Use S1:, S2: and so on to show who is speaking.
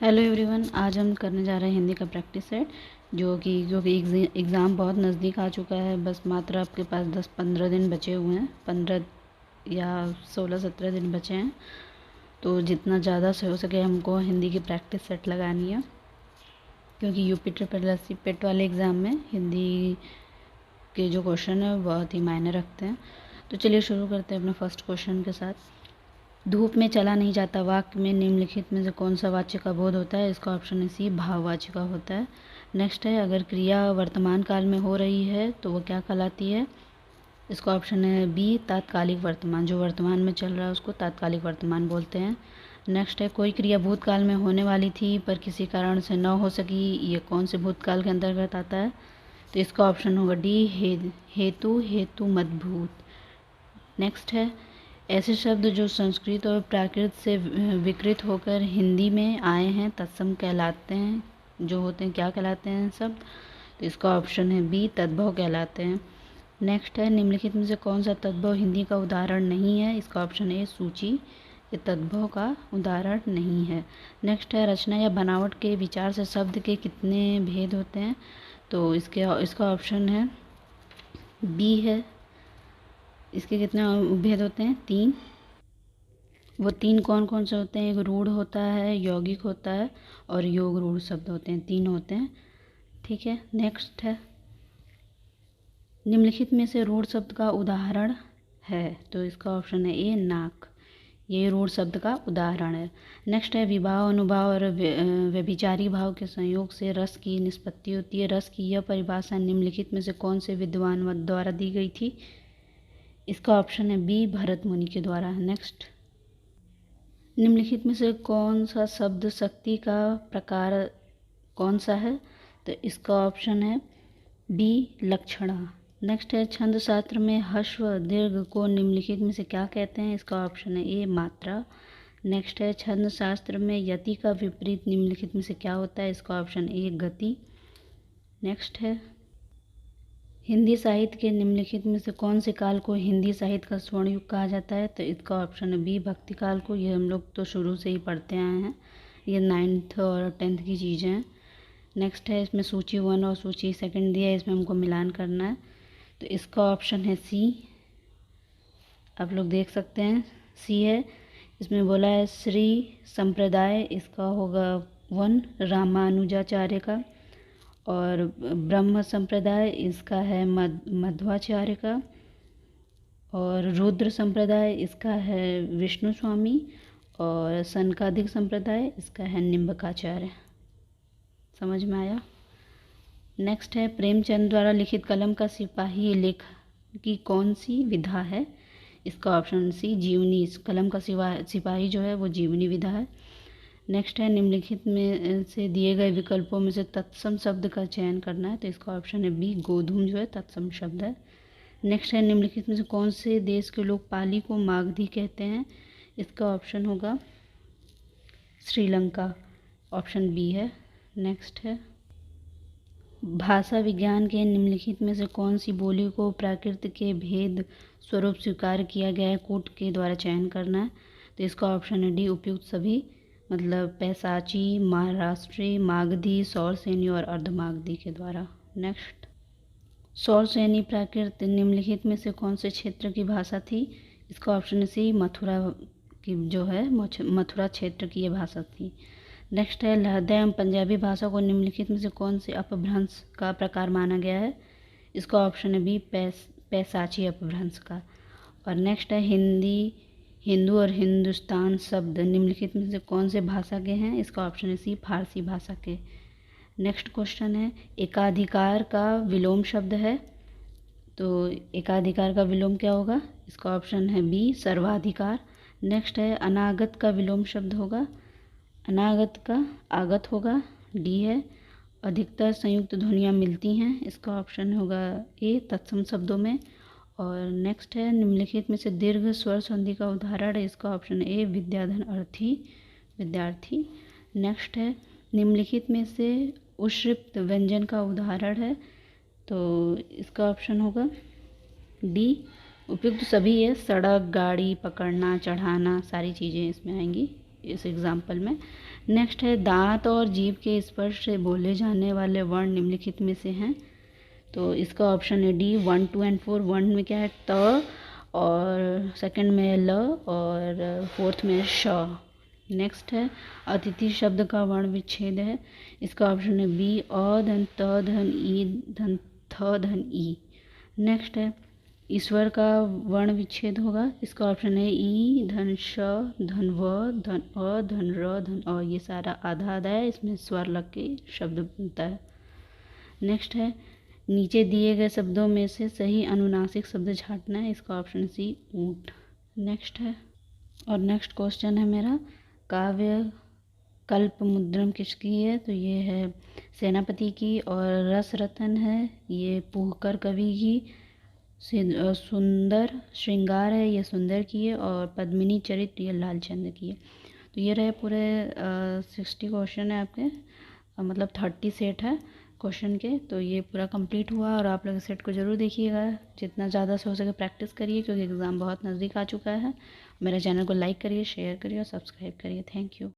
S1: Hello everyone, आज हम करने जा रहे हैं हिंदी का प्रैक्टिस सेट। क्योंकि एग्ज़ाम बहुत नज़दीक आ चुका है। बस मात्र आपके पास 10-15 दिन बचे हुए हैं, 15 या 16-17 दिन बचे हैं। तो जितना ज़्यादा से हो सके हमको हिंदी की प्रैक्टिस सेट लगानी है, क्योंकि यूपी ट्रिपल एस सी पेट वाले एग्ज़ाम में हिंदी के जो क्वेश्चन है बहुत ही मायने रखते हैं। तो चलिए शुरू करते हैं अपने फर्स्ट क्वेश्चन के साथ। धूप में चला नहीं जाता वाक्य में निम्नलिखित में से कौन सा वाच्य का बोध होता है? इसका ऑप्शन है सी, भाववाची का होता है। नेक्स्ट है, अगर क्रिया वर्तमान काल में हो रही है तो वो क्या कहलाती है? इसका ऑप्शन है बी, तात्कालिक वर्तमान। जो वर्तमान में चल रहा है उसको तात्कालिक वर्तमान बोलते हैं। नेक्स्ट है, कोई क्रिया भूतकाल में होने वाली थी पर किसी कारण से न हो सकी, ये कौन से भूतकाल के अंतर्गत आता है? तो इसका ऑप्शन होगा डी, हेतु मदभूत। नेक्स्ट है, ऐसे शब्द जो संस्कृत और प्राकृत से विकृत होकर हिंदी में आए हैं तत्सम कहलाते हैं। जो होते हैं क्या कहलाते हैं शब्द? तो इसका ऑप्शन है बी, तद्भव कहलाते हैं। नेक्स्ट है, निम्नलिखित में से कौन सा तद्भव हिंदी का उदाहरण नहीं है? इसका ऑप्शन है सूची, ये तद्भव का उदाहरण नहीं है। नेक्स्ट है, रचना या बनावट के विचार से शब्द के कितने भेद होते हैं? तो इसका ऑप्शन है बी है। इसके कितने भेद होते हैं? 3। वो 3 कौन कौन से होते हैं? एक रूढ़ होता है, यौगिक होता है और योग रूढ़ शब्द होते हैं, 3 होते हैं। ठीक है। नेक्स्ट है, निम्नलिखित में से रूढ़ शब्द का उदाहरण है? तो इसका ऑप्शन है ए, नाक। ये रूढ़ शब्द का उदाहरण है। नेक्स्ट है, विभाव, अनुभाव और व्यभिचारी भाव के संयोग से रस की निष्पत्ति होती है। रस की यह परिभाषा निम्नलिखित में से कौन से विद्वान द्वारा दी गई थी? इसका ऑप्शन है बी, भरत मुनि के द्वारा। नेक्स्ट, निम्नलिखित में से कौन सा शब्द शक्ति का प्रकार कौन सा है? तो इसका ऑप्शन है बी, लक्षणा। नेक्स्ट है, छंद शास्त्र में ह्रस्व दीर्घ को निम्नलिखित में से क्या कहते हैं? इसका ऑप्शन है ए, मात्रा। नेक्स्ट है, छंद शास्त्र में यति का विपरीत निम्नलिखित में से क्या होता है? इसका ऑप्शन ए, गति। नेक्स्ट है, हिंदी साहित्य के निम्नलिखित में से कौन से काल को हिंदी साहित्य का स्वर्ण युग कहा जाता है? तो इसका ऑप्शन है बी, भक्ति काल को। ये हम लोग तो शुरू से ही पढ़ते आए हैं, ये 9th और 10th की चीज़ें हैं। नेक्स्ट है, इसमें सूची 1 और सूची 2 दिया है, इसमें हमको मिलान करना है। तो इसका ऑप्शन है सी, आप लोग देख सकते हैं सी है। इसमें बोला है श्री संप्रदाय, इसका होगा 1 रामानुजाचार्य का। और ब्रह्म संप्रदाय इसका है मध्वाचार्य का। और रुद्र संप्रदाय इसका है विष्णु स्वामी। और सनकादिक संप्रदाय इसका है निम्बकाचार्य। समझ में आया? नेक्स्ट है, प्रेमचंद द्वारा लिखित कलम का सिपाही लेख की कौन सी विधा है? इसका ऑप्शन सी, जीवनी। कलम का सिपाही जो है वो जीवनी विधा है। नेक्स्ट है, निम्नलिखित में से दिए गए विकल्पों में से तत्सम शब्द का चयन करना है। तो इसका ऑप्शन है बी, गोधूम जो है तत्सम शब्द है। नेक्स्ट है, निम्नलिखित में से कौन से देश के लोग पाली को मागधी कहते हैं? इसका ऑप्शन होगा श्रीलंका, ऑप्शन बी है। नेक्स्ट है, भाषा विज्ञान के निम्नलिखित में से कौन सी बोली को प्राकृत के भेद स्वरूप स्वीकार किया गया है? कूट के द्वारा चयन करना है। तो इसका ऑप्शन है डी, उपयुक्त सभी, मतलब पैसाची, महाराष्ट्री, मागधी, सौरसेनी और अर्धमागधी के द्वारा। नेक्स्ट, सौरसेनी प्राकृत निम्नलिखित में से कौन से क्षेत्र की भाषा थी? इसका ऑप्शन सी, मथुरा की जो है मथुरा क्षेत्र की ये भाषा थी। नेक्स्ट है, लहदा एवं पंजाबी भाषा को निम्नलिखित में से कौन से अपभ्रंश का प्रकार माना गया है? इसका ऑप्शन है बी, पैसाची अपभ्रंश का। और नेक्स्ट है, हिंदू और हिंदुस्तान शब्द निम्नलिखित में से कौन से भाषा के हैं? इसका ऑप्शन है सी, फारसी भाषा के। नेक्स्ट क्वेश्चन है, एकाधिकार का विलोम शब्द है, तो एकाधिकार का विलोम क्या होगा? इसका ऑप्शन है बी, सर्वाधिकार। नेक्स्ट है, अनागत का विलोम शब्द होगा, अनागत का आगत होगा, डी है। अधिकतर संयुक्त ध्वनियाँ मिलती हैं, इसका ऑप्शन होगा ए, तत्सम शब्दों में। और नेक्स्ट है, निम्नलिखित में से दीर्घ स्वर संधि का उदाहरण है? इसका ऑप्शन ए, विद्याधन अर्थी, विद्यार्थी। नेक्स्ट है, निम्नलिखित में से उश्रिप्त व्यंजन का उदाहरण है? तो इसका ऑप्शन होगा डी, उपयुक्त सभी है। सड़क, गाड़ी पकड़ना, चढ़ाना, सारी चीज़ें इसमें आएंगी। इस एग्जाम्पल में। नेक्स्ट है दांत और जीभ के स्पर्श से बोले जाने वाले वर्ण निम्नलिखित में से हैं। तो इसका ऑप्शन है डी 1, 2 एंड 4। 1 में क्या है त, और सेकंड में है ल, और फोर्थ में है श। नेक्स्ट है अतिथि शब्द का वर्ण विच्छेद है। इसका ऑप्शन है बी अ धन त धन ई धन थ धन ई। नेक्स्ट है ईश्वर का वर्ण विच्छेद होगा। इसका ऑप्शन है ई धन श धन व धन अ धन र धन अ। ये सारा आधा आधा है, इसमें स्वर लग के शब्द बनता है। नेक्स्ट है नीचे दिए गए शब्दों में से सही अनुनासिक शब्द छांटना है। इसका ऑप्शन सी ऊंट। नेक्स्ट है और नेक्स्ट क्वेश्चन है मेरा, काव्य कल्प मुद्रम किसकी है? तो ये है सेनापति की। और रस रतन है ये पुहकर कवि की। सुंदर श्रृंगार है ये सुंदर की है। और पद्मिनी चरित्र ये लालचंद की है। तो ये रहे पूरे 60 क्वेश्चन है आपके, मतलब 30 सेट है क्वेश्चन के। तो ये पूरा कंप्लीट हुआ और आप लोग सेट को ज़रूर देखिएगा, जितना ज़्यादा से हो सके प्रैक्टिस करिए, क्योंकि एग्ज़ाम बहुत नज़दीक आ चुका है। मेरे चैनल को लाइक करिए, शेयर करिए और सब्सक्राइब करिए। Thank you.